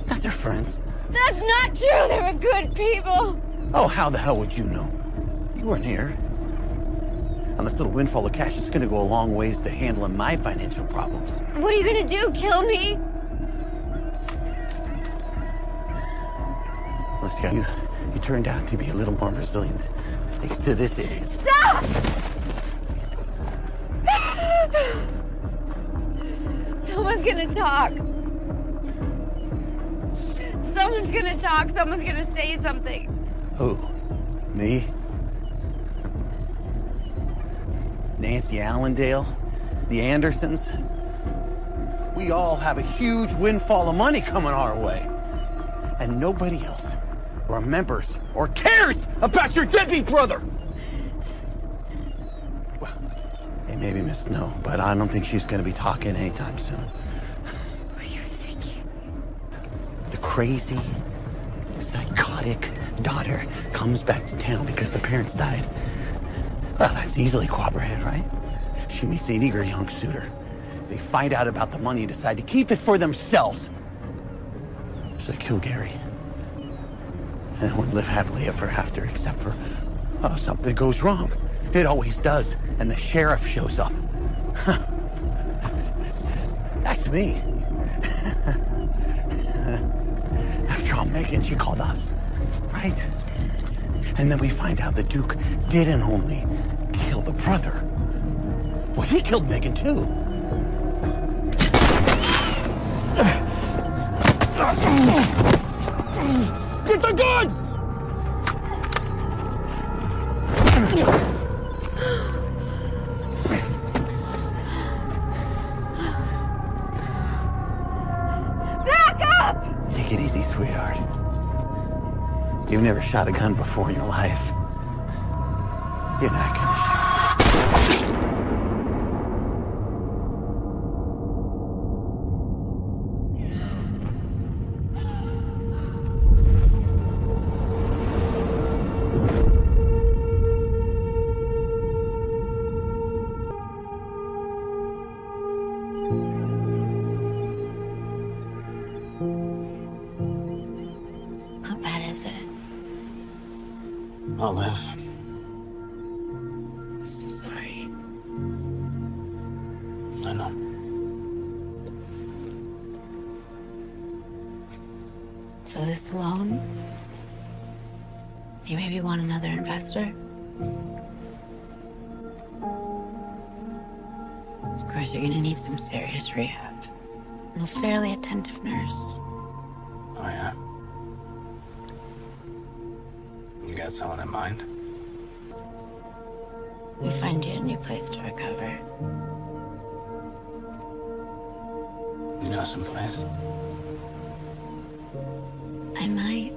not their friends. That's not true. They were good people. Oh, how the hell would you know? You weren't here. And this little windfall of cash is gonna go a long ways to handling my financial problems. What are you gonna do? Kill me? Listen, you turned out to be a little more resilient thanks to this idiot. Stop! Someone's gonna talk. Someone's gonna talk. Someone's gonna say something. Who? Me? Nancy Allendale? The Andersons? We all have a huge windfall of money coming our way. And nobody else remembers or cares about your deadbeat brother. Well, hey, maybe Miss Snow, but I don't think she's going to be talking anytime soon. What are you thinking? The crazy, psychotic daughter comes back to town because the parents died. Well, that's easily corroborated, right? She meets an eager young suitor. They find out about the money and decide to keep it for themselves. So they kill Gary. And then would live happily ever after, except for something goes wrong. It always does. And the sheriff shows up. That's me. After all, Megan, she called us, right? And then we find out the Duke didn't only kill the brother. Well, he killed Megan, too. Get the gun! Back up! Take it easy, sweetheart. You've never shot a gun before in your life. You're not gonna shoot. How bad is it? I'll live. I'm so sorry. I know. So this loan, you maybe want another investor? Of course, you're gonna need some serious rehab. And a fairly attentive nurse. Oh, yeah? You got someone in mind? We'll find you a new place to recover. You know someplace? I might.